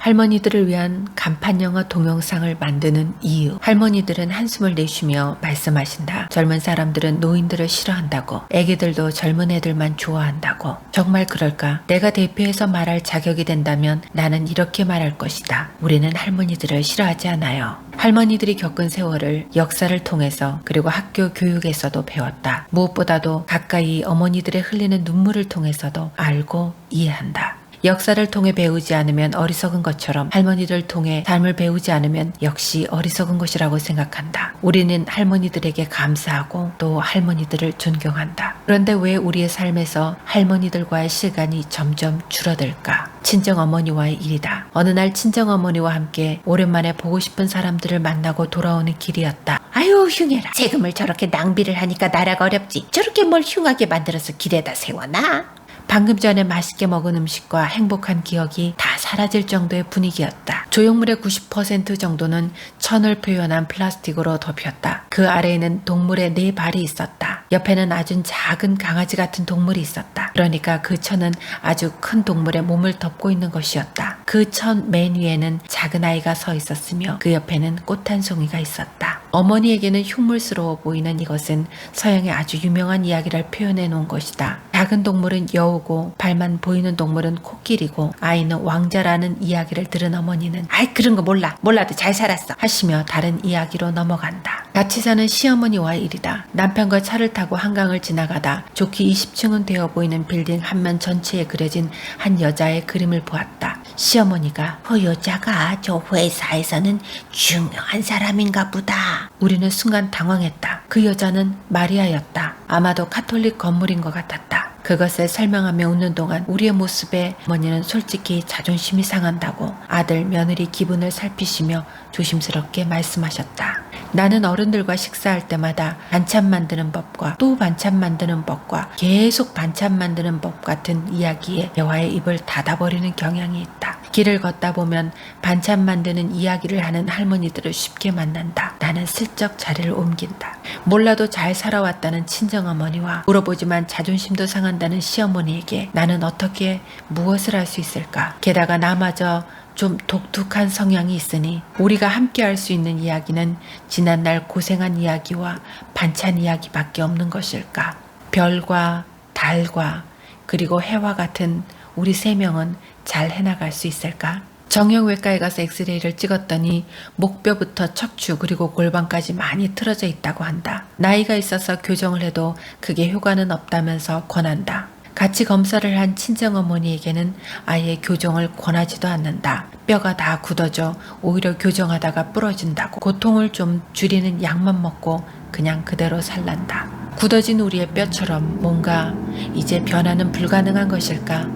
할머니들을 위한 간판 영어 동영상을 만드는 이유. 할머니들은 한숨을 내쉬며 말씀하신다. 젊은 사람들은 노인들을 싫어한다고. 애기들도 젊은 애들만 좋아한다고. 정말 그럴까? 내가 대표해서 말할 자격이 된다면 나는 이렇게 말할 것이다. 우리는 할머니들을 싫어하지 않아요. 할머니들이 겪은 세월을 역사를 통해서 그리고 학교 교육에서도 배웠다. 무엇보다도 가까이 어머니들의 흘리는 눈물을 통해서도 알고 이해한다. 역사를 통해 배우지 않으면 어리석은 것처럼 할머니들 통해 삶을 배우지 않으면 역시 어리석은 것이라고 생각한다. 우리는 할머니들에게 감사하고 또 할머니들을 존경한다. 그런데 왜 우리의 삶에서 할머니들과의 시간이 점점 줄어들까? 친정어머니와의 일이다. 어느 날 친정어머니와 함께 오랜만에 보고 싶은 사람들을 만나고 돌아오는 길이었다. 아유 흉해라. 세금을 저렇게 낭비를 하니까 나라가 어렵지. 저렇게 뭘 흉하게 만들어서 길에다 세워놔? 방금 전에 맛있게 먹은 음식과 행복한 기억이 다 사라질 정도의 분위기였다. 조형물의 90% 정도는 천을 표현한 플라스틱으로 덮였다. 그 아래에는 동물의 4발이 있었다. 옆에는 아주 작은 강아지 같은 동물이 있었다. 그러니까 그 천은 아주 큰 동물의 몸을 덮고 있는 것이었다. 그 천 맨 위에는 작은 아이가 서 있었으며 그 옆에는 꽃 한 송이가 있었다. 어머니에게는 흉물스러워 보이는 이것은 서양의 아주 유명한 이야기를 표현해 놓은 것이다. 작은 동물은 여우고 발만 보이는 동물은 코끼리고 아이는 왕자라는 이야기를 들은 어머니는 아이 그런 거 몰라도 잘 살았어 하시며 다른 이야기로 넘어간다. 같이 사는 시어머니와의 일이다. 남편과 차를 타고 한강을 지나가다 좋기 20층은 되어 보이는 빌딩 한 면 전체에 그려진 한 여자의 그림을 보았다. 시어머니가 그 여자가 저 회사에서는 중요한 사람인가 보다. 우리는 순간 당황했다. 그 여자는 마리아였다. 아마도 카톨릭 건물인 것 같았다. 그것을 설명하며 웃는 동안 우리의 모습에 어머니는 솔직히 자존심이 상한다고 아들 며느리 기분을 살피시며 조심스럽게 말씀하셨다. 나는 어른들과 식사할 때마다 반찬 만드는 법과 또 반찬 만드는 법과 계속 반찬 만드는 법 같은 이야기에 대화의 입을 닫아버리는 경향이 있다. 길을 걷다 보면 반찬 만드는 이야기를 하는 할머니들을 쉽게 만난다. 나는 슬쩍 자리를 옮긴다. 몰라도 잘 살아왔다는 친정어머니와 물어보지만 자존심도 상한다는 시어머니에게 나는 어떻게 무엇을 할 수 있을까? 게다가 나마저 좀 독특한 성향이 있으니 우리가 함께 할 수 있는 이야기는 지난날 고생한 이야기와 반찬 이야기밖에 없는 것일까? 별과 달과 그리고 해와 같은 우리 3명은 잘 해나갈 수 있을까? 정형외과에 가서 엑스레이를 찍었더니 목뼈부터 척추 그리고 골반까지 많이 틀어져 있다고 한다. 나이가 있어서 교정을 해도 그게 효과는 없다면서 권한다. 같이 검사를 한 친정어머니에게는 아예 교정을 권하지도 않는다. 뼈가 다 굳어져 오히려 교정하다가 부러진다고. 고통을 좀 줄이는 약만 먹고 그냥 그대로 살란다. 굳어진 우리의 뼈처럼 뭔가 이제 변화는 불가능한 것일까?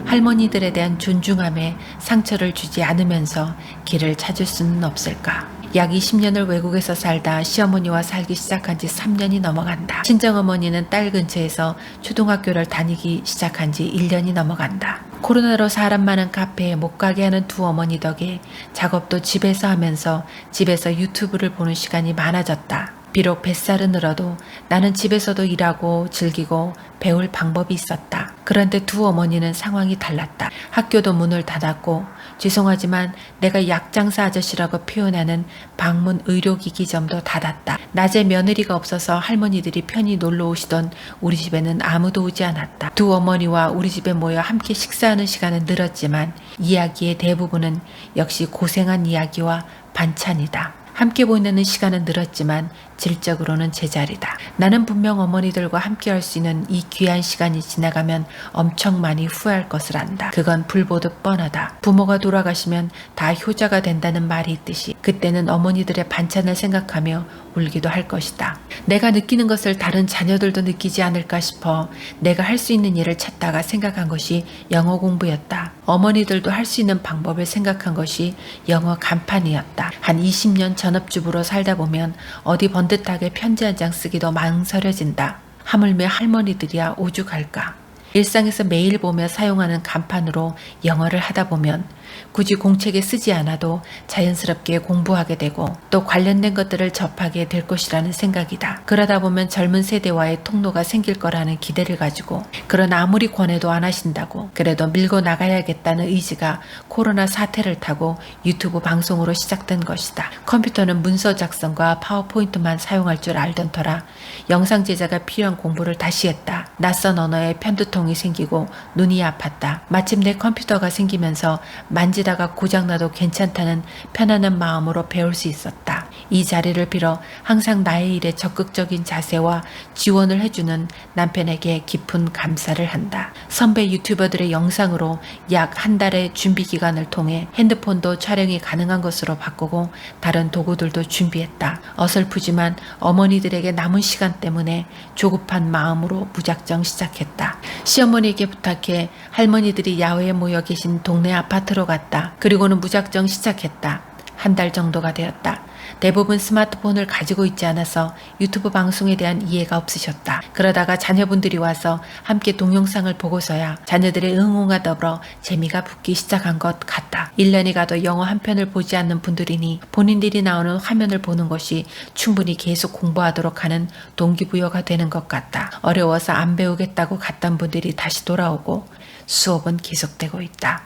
할머니들에 대한 존중함에 상처를 주지 않으면서 길을 찾을 수는 없을까? 약 20년을 외국에서 살다 시어머니와 살기 시작한 지 3년이 넘어간다. 친정어머니는 딸 근처에서 초등학교를 다니기 시작한 지 1년이 넘어간다. 코로나로 사람 많은 카페에 못 가게 하는 두 어머니 덕에 작업도 집에서 하면서 집에서 유튜브를 보는 시간이 많아졌다. 비록 뱃살은 늘어도 나는 집에서도 일하고 즐기고 배울 방법이 있었다. 그런데 두 어머니는 상황이 달랐다. 학교도 문을 닫았고 죄송하지만 내가 약장사 아저씨라고 표현하는 방문 의료기기점도 닫았다. 낮에 며느리가 없어서 할머니들이 편히 놀러 오시던 우리 집에는 아무도 오지 않았다. 두 어머니와 우리 집에 모여 함께 식사하는 시간은 늘었지만 이야기의 대부분은 역시 고생한 이야기와 반찬이다. 함께 보내는 시간은 늘었지만 질적으로는 제자리다. 나는 분명 어머니들과 함께 할 수 있는 이 귀한 시간이 지나가면 엄청 많이 후회할 것을 안다. 그건 불보듯 뻔하다. 부모가 돌아가시면 다 효자가 된다는 말이 있듯이 그때는 어머니들의 반찬을 생각하며 울기도 할 것이다. 내가 느끼는 것을 다른 자녀들도 느끼지 않을까 싶어 내가 할 수 있는 일을 찾다가 생각한 것이 영어 공부였다. 어머니들도 할 수 있는 방법을 생각한 것이 영어 간판이었다. 한 20년 전업주부로 살다 보면 어디 번듯하게 편지 한 장 쓰기도 망설여진다. 하물며 할머니들이야 오죽할까. 일상에서 매일 보며 사용하는 간판으로 영어를 하다 보면 굳이 공책에 쓰지 않아도 자연스럽게 공부하게 되고 또 관련된 것들을 접하게 될 것이라는 생각이다. 그러다 보면 젊은 세대와의 통로가 생길 거라는 기대를 가지고, 그러나 아무리 권해도 안 하신다고 그래도 밀고 나가야겠다는 의지가 코로나 사태를 타고 유튜브 방송으로 시작된 것이다. 컴퓨터는 문서 작성과 파워포인트만 사용할 줄 알던 터라 영상 제작가 필요한 공부를 다시 했다. 낯선 언어에 편두통이 생기고 눈이 아팠다. 마침내 컴퓨터가 생기면서 만지다가 고장나도 괜찮다는 편안한 마음으로 배울 수 있었다. 이 자리를 빌어 항상 나의 일에 적극적인 자세와 지원을 해주는 남편에게 깊은 감사를 한다. 선배 유튜버들의 영상으로 약 한 달의 준비 기간을 통해 핸드폰도 촬영이 가능한 것으로 바꾸고 다른 도구들도 준비했다. 어설프지만 어머니들에게 남은 시간 때문에 조급한 마음으로 무작정 시작했다. 시어머니에게 부탁해 할머니들이 야외에 모여 계신 동네 아파트로 갔다. 그리고는 무작정 시작했다. 한 달 정도가 되었다. 대부분 스마트폰을 가지고 있지 않아서 유튜브 방송에 대한 이해가 없으셨다. 그러다가 자녀분들이 와서 함께 동영상을 보고서야 자녀들의 응원과 더불어 재미가 붙기 시작한 것 같다. 1년이 가도 영어 한 편을 보지 않는 분들이니 본인들이 나오는 화면을 보는 것이 충분히 계속 공부하도록 하는 동기부여가 되는 것 같다. 어려워서 안 배우겠다고 갔던 분들이 다시 돌아오고 수업은 계속되고 있다.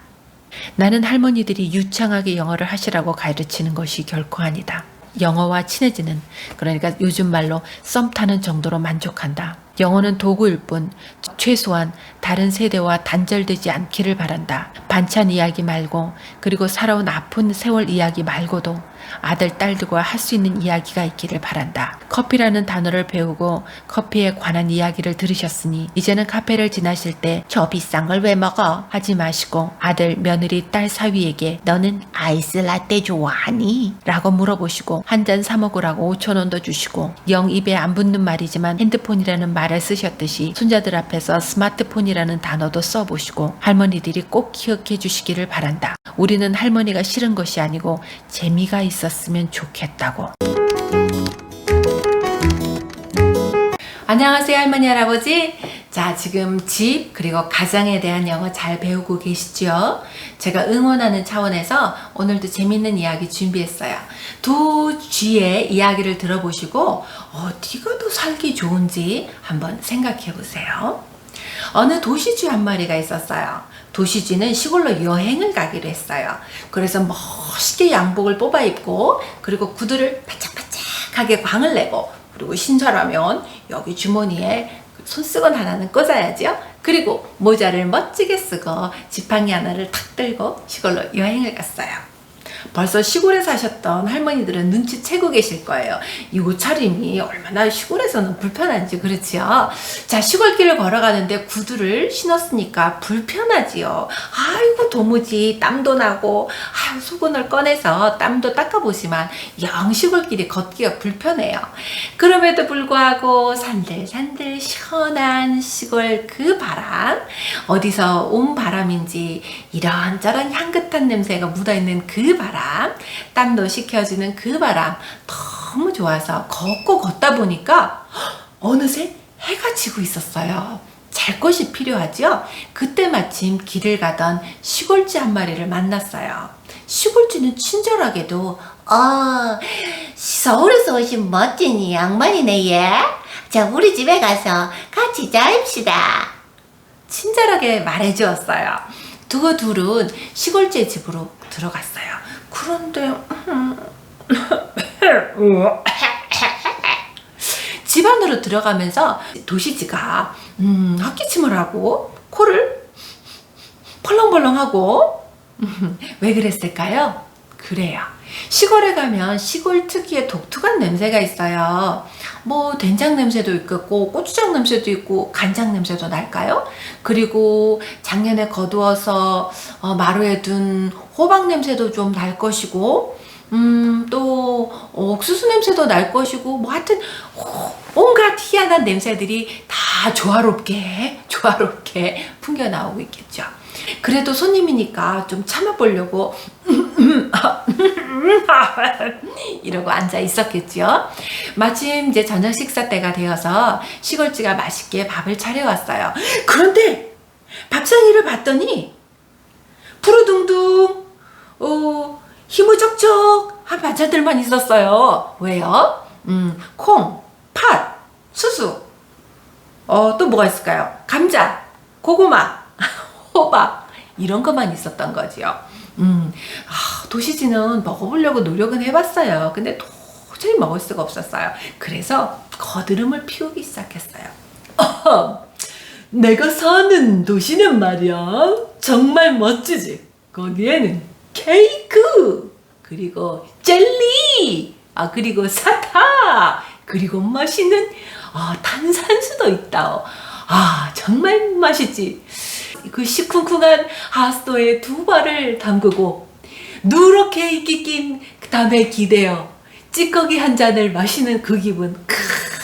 나는 할머니들이 유창하게 영어를 하시라고 가르치는 것이 결코 아니다. 영어와 친해지는, 그러니까 요즘 말로 썸 타는 정도로 만족한다. 영어는 도구일 뿐 최소한 다른 세대와 단절되지 않기를 바란다. 반찬 이야기 말고, 그리고 살아온 아픈 세월 이야기 말고도 아들, 딸들과 할 수 있는 이야기가 있기를 바란다. 커피라는 단어를 배우고 커피에 관한 이야기를 들으셨으니 이제는 카페를 지나실 때 저 비싼 걸 왜 먹어? 하지 마시고 아들, 며느리, 딸 사위에게 너는 아이스 라떼 좋아하니? 라고 물어보시고 한 잔 사 먹으라고 5,000원도 주시고, 영 입에 안 붙는 말이지만 핸드폰이라는 말을 쓰셨듯이 손자들 앞에서 스마트폰이라는 단어도 써보시고 할머니들이 꼭 기억해 주시기를 바란다. 우리는 할머니가 싫은 것이 아니고 재미가 있었으면 좋겠다고. 안녕하세요, 할머니, 할아버지. 자, 지금 집 그리고 가장에 대한 영어 잘 배우고 계시죠? 제가 응원하는 차원에서 오늘도 재밌는 이야기 준비했어요. 두 쥐의 이야기를 들어보시고 어디가 더 살기 좋은지 한번 생각해 보세요. 어느 도시쥐 한 마리가 있었어요. 도시쥐는 시골로 여행을 가기로 했어요. 그래서 멋있게 양복을 뽑아 입고, 그리고 구두를 바짝바짝하게 광을 내고, 그리고 신선하면 여기 주머니에 손수건 하나는 꽂아야죠. 그리고 모자를 멋지게 쓰고 지팡이 하나를 탁 들고 시골로 여행을 갔어요. 벌써 시골에 사셨던 할머니들은 눈치채고 계실 거예요. 이 옷차림이 얼마나 시골에서는 불편한지, 그렇지요? 자, 시골길을 걸어가는데 구두를 신었으니까 불편하지요. 아이고, 도무지 땀도 나고, 수건을 꺼내서 땀도 닦아보지만 영 시골길이 걷기가 불편해요. 그럼에도 불구하고 산들산들 시원한 시골 그 바람, 어디서 온 바람인지 이런저런 향긋한 냄새가 묻어있는 그 바람, 땀도 식혀주는 그 바람, 너무 좋아서 걷다 보니까 어느새 해가 지고 있었어요. 잘 것이 필요하죠? 그때 마침 길을 가던 시골쥐 한 마리를 만났어요. 시골쥐는 친절하게도 서울에서 오신 멋진 이 양반이네 얘. 자, 우리 집에 가서 같이 자입시다. 친절하게 말해주었어요. 둘은 시골쥐의 집으로 들어갔어요. 그런데 집 안으로 들어가면서 도시쥐가 헛기침을 하고 코를 펄렁펄렁하고 왜 그랬을까요? 그래요. 시골에 가면 시골 특유의 독특한 냄새가 있어요. 뭐 된장 냄새도 있고 고추장 냄새도 있고 간장 냄새도 날까요? 그리고 작년에 거두어서 마루에 둔 호박 냄새도 좀 날 것이고, 또 옥수수 냄새도 날 것이고, 뭐 하여튼 온갖 희한한 냄새들이 다 조화롭게 풍겨 나오고 있겠죠. 그래도 손님이니까 좀 참아보려고 이러고 앉아 있었겠죠. 마침 이제 저녁 식사 때가 되어서 시골쥐가 맛있게 밥을 차려왔어요. 그런데 밥상위를 봤더니 푸르둥둥 희무적적한 반찬들만 있었어요. 왜요? 콩, 팥, 수수, 또 뭐가 있을까요? 감자, 고구마, 호박 이런 것만 있었던 거지요. 도시지는 먹어보려고 노력은 해봤어요. 근데 도저히 먹을 수가 없었어요. 그래서 거드름을 피우기 시작했어요. 내가 사는 도시는 말이야 정말 멋지지. 거기에는 케이크, 그리고 젤리, 그리고 사탕, 그리고 맛있는 탄산수도 있다. 정말 맛있지. 그 시큰쿵한 하수도에 두 발을 담그고 누렇게 이끼 낀 담에 기대어 찌꺼기 한 잔을 마시는 그 기분,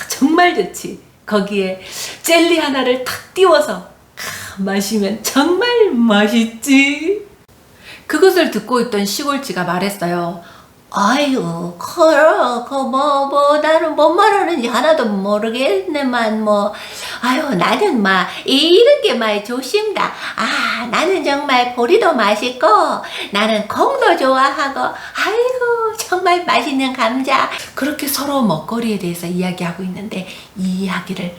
정말 좋지. 거기에 젤리 하나를 탁 띄워서 마시면 정말 맛있지. 그것을 듣고 있던 시골쥐가 말했어요. 아유, 나는 뭔 말하는지 하나도 모르겠네만, 아유, 나는 이런 게 조심다. 나는 정말 보리도 맛있고, 나는 콩도 좋아하고, 아이고, 정말 맛있는 감자. 그렇게 서로 먹거리에 대해서 이야기하고 있는데, 이 이야기를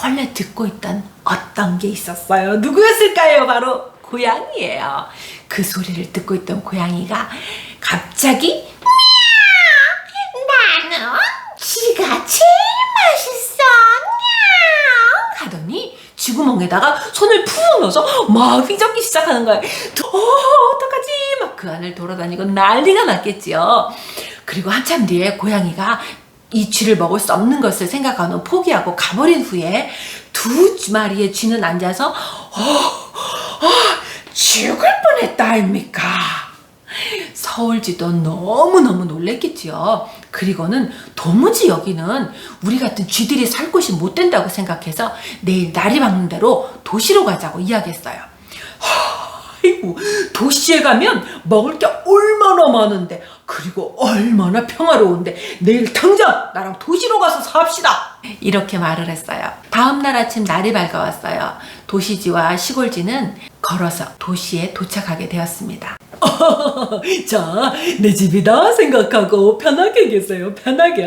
몰래 듣고 있던 어떤 게 있었어요. 누구였을까요? 바로 고양이에요. 그 소리를 듣고 있던 고양이가 갑자기 나는 쥐가 제일 맛있어 하더니 쥐구멍에다가 손을 푹 넣어서 막 휘젓기 시작하는 거예요. 어떡하지? 막 그 안을 돌아다니고 난리가 났겠지요. 그리고 한참 뒤에 고양이가 이 쥐를 먹을 수 없는 것을 생각하고 포기하고 가버린 후에 두 마리의 쥐는 앉아서 죽을 뻔했다 아닙니까? 서울쥐도 너무너무 놀랬겠지요. 그리고는 도무지 여기는 우리 같은 쥐들이 살 곳이 못 된다고 생각해서 내일 날이 밝는 대로 도시로 가자고 이야기했어요. 아이고, 도시에 가면 먹을 게 얼마나 많은데, 그리고 얼마나 평화로운데, 내일 당장 나랑 도시로 가서 삽시다, 이렇게 말을 했어요. 다음날 아침 날이 밝아왔어요. 도시쥐와 시골쥐는 걸어서 도시에 도착하게 되었습니다. 자, 내 집이다 생각하고 편하게 계세요. 편하게.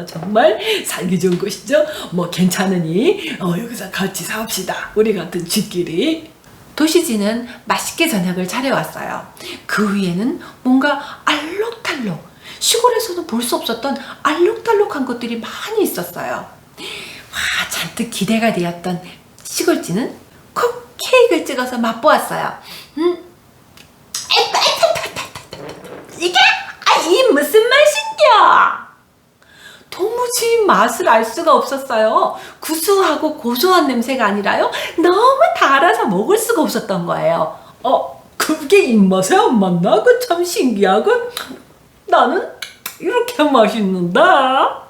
정말 살기 좋은 곳이죠. 괜찮으니 여기서 같이 삽시다, 우리 같은 쥐끼리. 도시쥐는 맛있게 저녁을 차려왔어요. 그 위에는 뭔가 알록달록, 시골에서는 볼 수 없었던 알록달록한 것들이 많이 있었어요. 잔뜩 기대가 되었던 시골쥐는 콕 케이크를 찍어서 맛보았어요. 이게 무슨 맛인겨? 도무지 맛을 알 수가 없었어요. 구수하고 고소한 냄새가 아니라요, 너무 달아서 먹을 수가 없었던 거예요. 그게 입맛에 안 맞나? 그 참 신기하군. 나는 이렇게 맛있는다.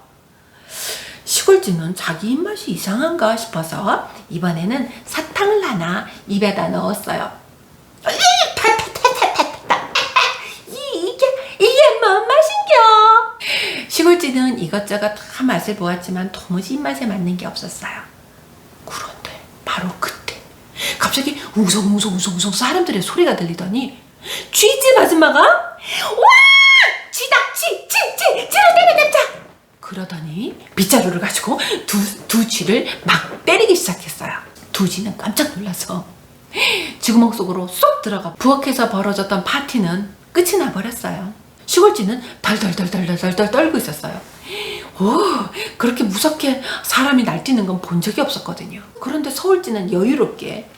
시골쥐는 자기 입맛이 이상한가 싶어서 이번에는 사탕을 하나 입에다 넣었어요. 이게 뭔 맛인겨? 시골쥐는 이것저것 다 맛을 보았지만 도무지 입맛에 맞는 게 없었어요. 그런데 바로 그때 갑자기 웅성웅성웅성 사람들의 소리가 들리더니 쥐집 아줌마가 와! 쥐다! 쥐를 때려잡자! 그러더니 빗자루를 가지고 두 쥐를 막 때리기 시작했어요. 두 쥐는 깜짝 놀라서 쥐구멍 속으로 쏙 들어가 부엌에서 벌어졌던 파티는 끝이 나버렸어요. 시골쥐는 덜덜덜 떨고 있었어요. 그렇게 무섭게 사람이 날뛰는 건 본 적이 없었거든요. 그런데 서울쥐는 여유롭게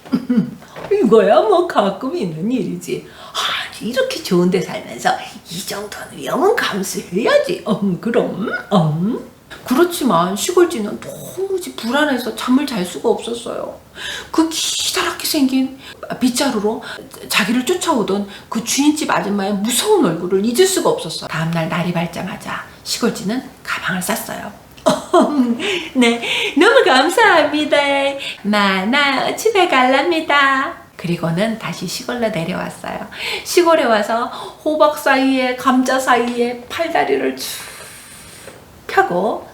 이거야 가끔 있는 일이지. 이렇게 좋은 데 살면서 이 정도는 위험은 감수해야지. 그럼. 그렇지만 시골쥐는 도무지 불안해서 잠을 잘 수가 없었어요. 그 기다랗게 생긴 빗자루로 자기를 쫓아오던 그 주인집 아줌마의 무서운 얼굴을 잊을 수가 없었어요. 다음날 날이 밝자마자 시골쥐는 가방을 쌌어요. 네, 너무 감사합니다. 나 집에 갈랍니다. 그리고는 다시 시골로 내려왔어요. 시골에 와서 호박 사이에 감자 사이에 팔다리를 쭉 펴고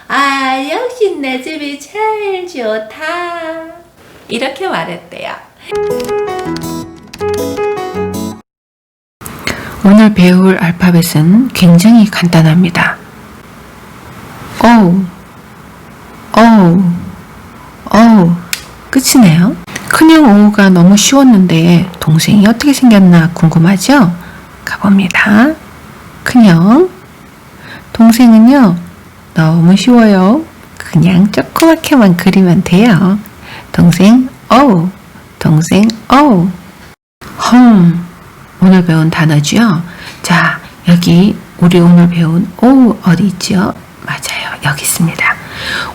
역시 내 집이 제일 좋다, 이렇게 말했대요. 오늘 배울 알파벳은 굉장히 간단합니다. O, 끝이네요. 큰형 O가 너무 쉬웠는데 동생이 어떻게 생겼나 궁금하죠? 가봅니다. 큰형, 동생은요 너무 쉬워요. 그냥 조그맣게만 그리면 돼요. 동생 O, 동생 O. 홈, 오늘 배운 단어죠? 자, 여기 우리 오늘 배운 O 어디 있죠? 맞아요, 여기 있습니다.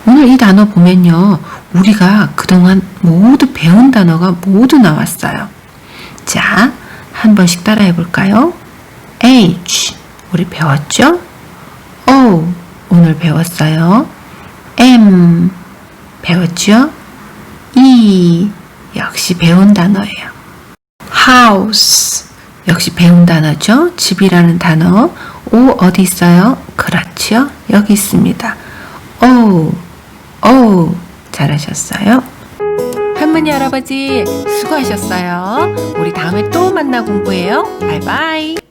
오늘 이 단어 보면요, 우리가 그동안 모두 배운 단어가 모두 나왔어요. 자, 한 번씩 따라해 볼까요? H, 우리 배웠죠? O, 오늘 배웠어요. M, 배웠죠? E, 역시 배운 단어예요. House, 역시 배운 단어죠? 집이라는 단어. O 어디 있어요? 그렇죠? 여기 있습니다. O, 잘하셨어요. 할머니, 할아버지 수고하셨어요. 우리 다음에 또 만나 공부해요. 바이바이.